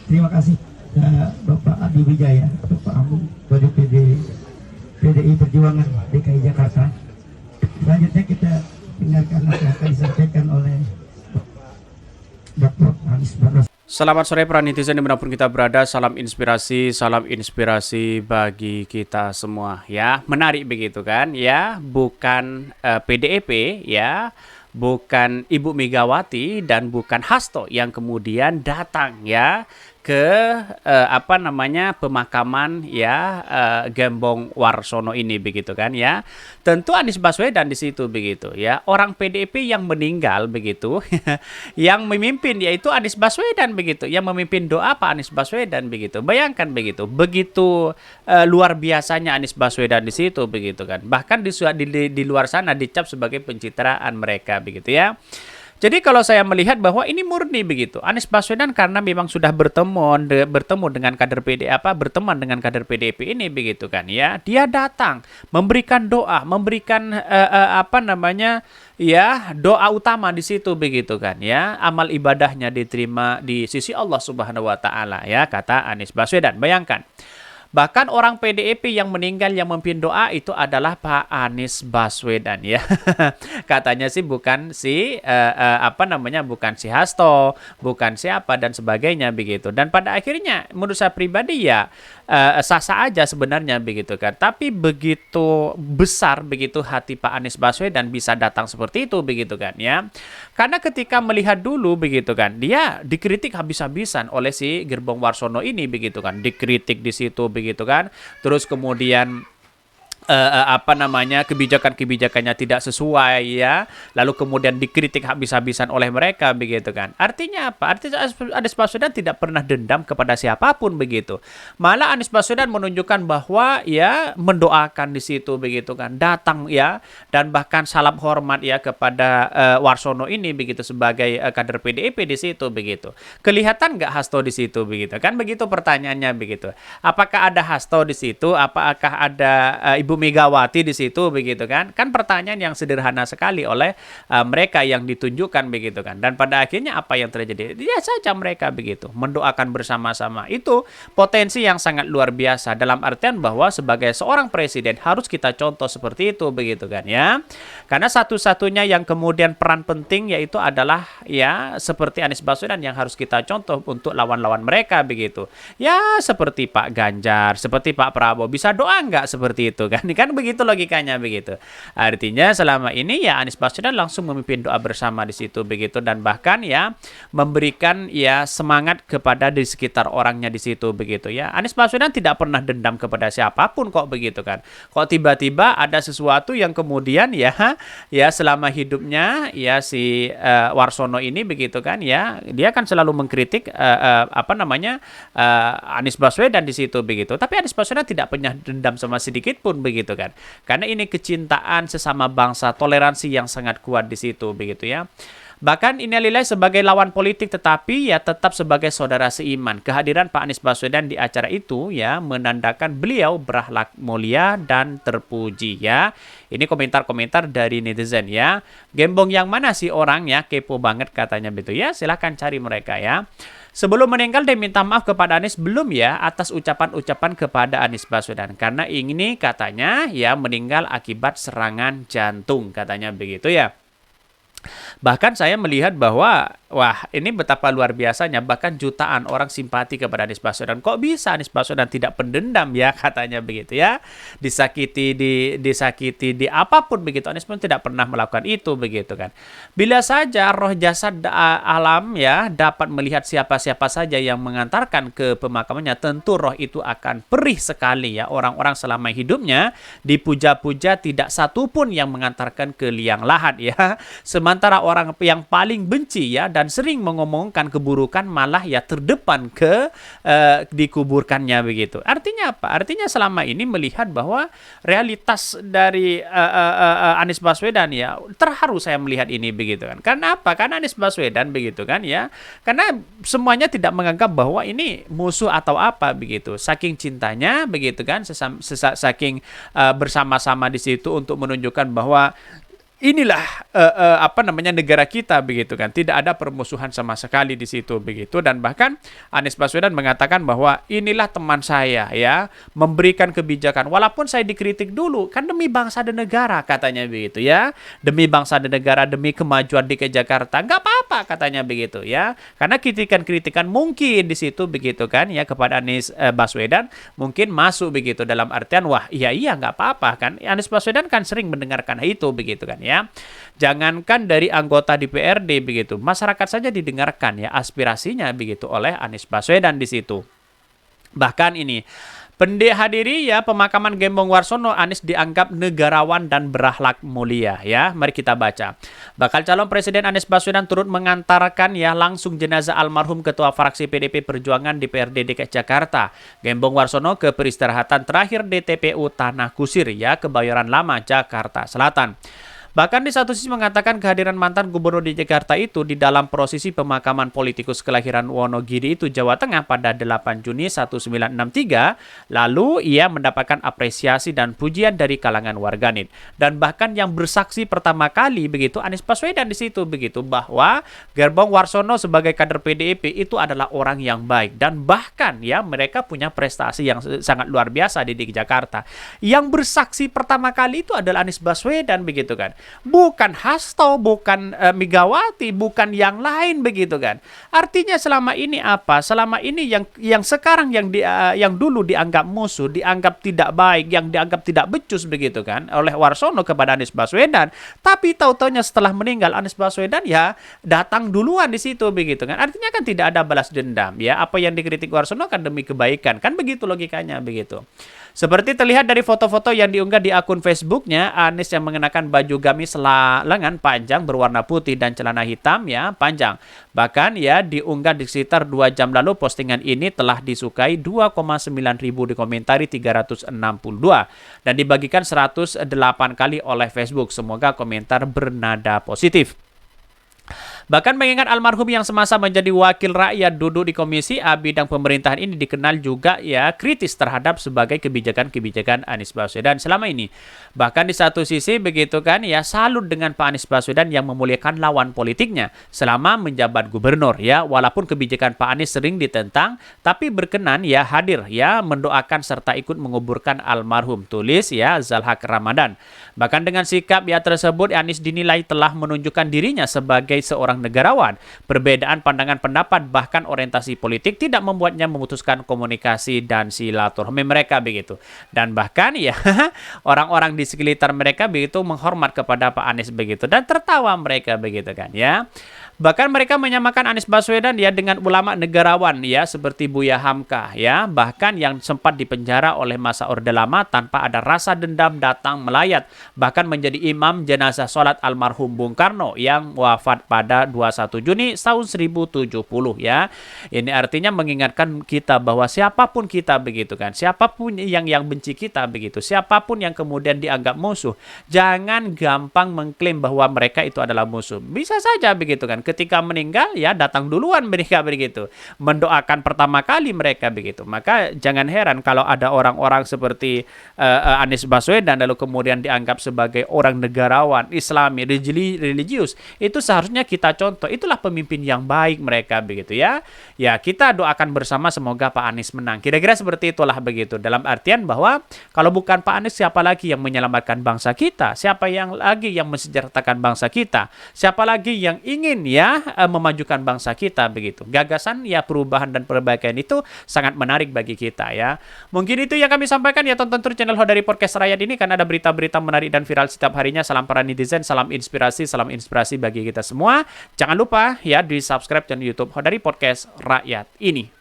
Terima kasih Bapak Adi Wijaya, Bapak Amu, DPD PDI Perjuangan DKI Jakarta. Selanjutnya kita dengarkan apa yang akan disampaikan oleh Dr. Anies Baswedan. Selamat sore para netizen dimanapun kita berada, salam inspirasi bagi kita semua ya. Menarik begitu kan ya, bukan PDIP ya, bukan Ibu Megawati dan bukan Hasto yang kemudian datang ya ke pemakaman ya Gembong Warsono ini begitu kan ya. Tentu Anies Baswedan di situ begitu ya. Orang PDIP yang meninggal begitu yang memimpin yaitu Anies Baswedan begitu. Yang memimpin doa Pak Anies Baswedan begitu. Bayangkan begitu. Begitu luar biasanya Anies Baswedan di situ begitu kan. Bahkan di luar sana dicap sebagai pencitraan mereka begitu ya. Jadi kalau saya melihat bahwa ini murni begitu. Anies Baswedan karena memang sudah bertemu dengan kader berteman dengan kader PDIP ini begitu kan ya. Dia datang memberikan doa, memberikan doa utama di situ begitu kan ya. Amal ibadahnya diterima di sisi Allah Subhanahu wa taala ya, kata Anies Baswedan. Bayangkan. Bahkan orang PDIP yang meninggal yang memimpin doa itu adalah Pak Anies Baswedan ya. Katanya sih bukan bukan si Hasto, bukan siapa dan sebagainya begitu. Dan pada akhirnya menurut saya pribadi ya sah-sah aja sebenarnya begitu kan. Tapi begitu besar begitu hati Pak Anies Baswedan bisa datang seperti itu begitu kan ya. Karena ketika melihat dulu begitu kan, dia dikritik habis-habisan oleh si Gembong Warsono ini begitu kan. Dikritik di situ begitu kan. Terus kemudian kebijakan-kebijakannya tidak sesuai ya, lalu kemudian dikritik habis-habisan oleh mereka begitu kan. Artinya apa? Artinya Anies Baswedan tidak pernah dendam kepada siapapun begitu. Malah Anies Baswedan menunjukkan bahwa ya mendoakan di situ begitu kan, datang ya dan bahkan salam hormat ya kepada Warsono ini begitu sebagai kader PDIP di situ begitu. Kelihatan nggak Hasto di situ begitu kan? Begitu pertanyaannya begitu. Apakah ada Hasto di situ? Apakah ada Ibu Megawati di situ begitu kan? Kan pertanyaan yang sederhana sekali oleh mereka yang ditunjukkan begitu kan. Dan pada akhirnya apa yang terjadi? Dia saja mereka begitu mendoakan bersama-sama. Itu potensi yang sangat luar biasa dalam artian bahwa sebagai seorang presiden harus kita contoh seperti itu begitu kan ya. Karena satu-satunya yang kemudian peran penting yaitu adalah ya seperti Anies Baswedan yang harus kita contoh untuk lawan-lawan mereka begitu. Ya seperti Pak Ganjar, seperti Pak Prabowo, bisa doa nggak seperti itu kan? Kan begitu logikanya begitu. Artinya selama ini ya Anies Baswedan langsung memimpin doa bersama di situ begitu dan bahkan ya memberikan ya semangat kepada di sekitar orangnya di situ begitu ya. Anies Baswedan tidak pernah dendam kepada siapapun kok begitu kan. Kok tiba-tiba ada sesuatu yang kemudian ya selama hidupnya ya si Warsono ini begitu kan ya, dia kan selalu mengkritik Anies Baswedan di situ begitu. Tapi Anies Baswedan tidak pernah dendam sama sedikit pun begitu kan. Karena ini kecintaan sesama bangsa, toleransi yang sangat kuat di situ begitu ya. Bahkan innalillahi sebagai lawan politik tetapi ya tetap sebagai saudara seiman. Kehadiran Pak Anies Baswedan di acara itu ya menandakan beliau berakhlak mulia dan terpuji ya. Ini komentar-komentar dari netizen ya. Gembong yang mana sih orang ya, kepo banget katanya begitu ya. Silahkan cari mereka ya. Sebelum meninggal dia minta maaf kepada Anies belum ya atas ucapan-ucapan kepada Anies Baswedan. Karena ini katanya ya meninggal akibat serangan jantung katanya begitu ya. Bahkan saya melihat bahwa wah ini betapa luar biasanya bahkan jutaan orang simpati kepada Anies Baswedan. Kok bisa Anies Baswedan tidak pendendam ya katanya begitu ya. Disakiti di apapun begitu Anies Baswedan tidak pernah melakukan itu begitu kan. Bila saja roh jasad alam ya dapat melihat siapa-siapa saja yang mengantarkan ke pemakamannya tentu roh itu akan perih sekali ya. Orang-orang selama hidupnya dipuja-puja tidak satu pun yang mengantarkan ke liang lahat ya. Sementara orang yang paling benci ya dan sering mengomongkan keburukan malah ya terdepan ke dikuburkannya begitu. Artinya apa? Artinya selama ini melihat bahwa realitas dari Anies Baswedan ya terharu saya melihat ini begitu kan. Karena apa? Karena Anies Baswedan begitu kan ya. Karena semuanya tidak menganggap bahwa ini musuh atau apa begitu. Saking cintanya begitu kan, saking bersama-sama di situ untuk menunjukkan bahwa inilah apa namanya negara kita begitu kan, tidak ada permusuhan sama sekali di situ begitu. Dan bahkan Anies Baswedan mengatakan bahwa inilah teman saya ya, memberikan kebijakan walaupun saya dikritik dulu kan demi bangsa dan negara katanya begitu ya, demi bangsa dan negara, demi kemajuan DKI Jakarta, nggak apa-apa katanya begitu ya, karena kritikan-kritikan mungkin di situ begitu kan ya kepada Anies Baswedan mungkin masuk begitu dalam artian wah iya nggak apa-apa kan, Anies Baswedan kan sering mendengarkan itu begitu kan ya. Jangankan dari anggota DPRD begitu, masyarakat saja didengarkan ya aspirasinya begitu oleh Anies Baswedan di situ. Bahkan ini hadiri ya pemakaman Gembong Warsono, Anies dianggap negarawan dan berakhlak mulia ya. Mari kita baca. Bakal calon Presiden Anies Baswedan turut mengantarkan ya langsung jenazah almarhum Ketua Fraksi PDP Perjuangan DPRD DKI Jakarta Gembong Warsono ke peristirahatan terakhir di TPU Tanah Kusir ya, Kebayoran Lama, Jakarta Selatan. Bahkan di satu sisi mengatakan kehadiran mantan gubernur di Jakarta itu di dalam prosesi pemakaman politikus kelahiran Wonogiri itu Jawa Tengah pada 8 Juni 1963, lalu ia mendapatkan apresiasi dan pujian dari kalangan warganet. Dan bahkan yang bersaksi pertama kali begitu Anies Baswedan di situ begitu bahwa Gembong Warsono sebagai kader PDIP itu adalah orang yang baik dan bahkan ya mereka punya prestasi yang sangat luar biasa di DKI Jakarta. Yang bersaksi pertama kali itu adalah Anies Baswedan begitu kan. Bukan Hasto, bukan Megawati, bukan yang lain begitu kan. Artinya selama ini apa? Selama ini yang sekarang yang dulu dianggap musuh, dianggap tidak baik, yang dianggap tidak becus begitu kan oleh Warsono kepada Anies Baswedan. Tapi tahu-taunya setelah meninggal Anies Baswedan ya datang duluan di situ begitu kan. Artinya kan tidak ada balas dendam ya. Apa yang dikritik Warsono kan demi kebaikan. Kan begitu logikanya begitu. Seperti terlihat dari foto-foto yang diunggah di akun Facebooknya, Anies yang mengenakan baju gamis lengan panjang berwarna putih dan celana hitam ya panjang. Bahkan ya diunggah di sekitar 2 jam lalu, postingan ini telah disukai 2,9 ribu, dikomentari 362 dan dibagikan 108 kali oleh Facebook. Semoga komentar bernada positif. Bahkan mengingat almarhum yang semasa menjadi wakil rakyat duduk di Komisi A bidang pemerintahan ini dikenal juga ya kritis terhadap sebagai kebijakan-kebijakan Anies Baswedan selama ini. Bahkan di satu sisi begitu kan ya salut dengan Pak Anies Baswedan yang memuliakan lawan politiknya selama menjabat gubernur ya, walaupun kebijakan Pak Anies sering ditentang tapi berkenan ya hadir ya mendoakan serta ikut menguburkan almarhum, tulis ya Zalhak Ramadan. Bahkan dengan sikap ya tersebut Anies dinilai telah menunjukkan dirinya sebagai seorang negarawan. Perbedaan pandangan pendapat bahkan orientasi politik tidak membuatnya memutuskan komunikasi dan silaturahmi mereka begitu. Dan bahkan ya orang-orang di sekitar mereka begitu menghormat kepada Pak Anies begitu dan tertawa mereka begitu kan ya. Bahkan mereka menyamakan Anies Baswedan ya dengan ulama negarawan ya seperti Buya Hamka ya, bahkan yang sempat dipenjara oleh masa Orde Lama tanpa ada rasa dendam datang melayat, bahkan menjadi imam jenazah sholat almarhum Bung Karno yang wafat pada 21 Juni tahun 1070 ya. Ini artinya mengingatkan kita bahwa siapapun kita begitu kan, siapapun yang benci kita begitu, siapapun yang kemudian dianggap musuh, jangan gampang mengklaim bahwa mereka itu adalah musuh. Bisa saja begitu kan. Ketika meninggal ya datang duluan mereka begitu, mendoakan pertama kali mereka begitu. Maka jangan heran kalau ada orang-orang seperti Anies Baswedan lalu kemudian dianggap sebagai orang negarawan, Islami, religius. Itu seharusnya kita contoh. Itulah pemimpin yang baik mereka begitu ya. Ya kita doakan bersama semoga Pak Anies menang. Kira-kira seperti itulah begitu. Dalam artian bahwa kalau bukan Pak Anies siapa lagi yang menyelamatkan bangsa kita? Siapa yang lagi yang mensejahterakan bangsa kita? Siapa lagi yang ingin ya memajukan bangsa kita begitu. Gagasan ya perubahan dan perbaikan itu sangat menarik bagi kita ya. Mungkin itu yang kami sampaikan ya, tonton terus channel Hodari Podcast Rakyat ini karena ada berita-berita menarik dan viral setiap harinya. Salam para netizen, salam inspirasi bagi kita semua. Jangan lupa ya di subscribe channel YouTube Hodari Podcast Rakyat ini.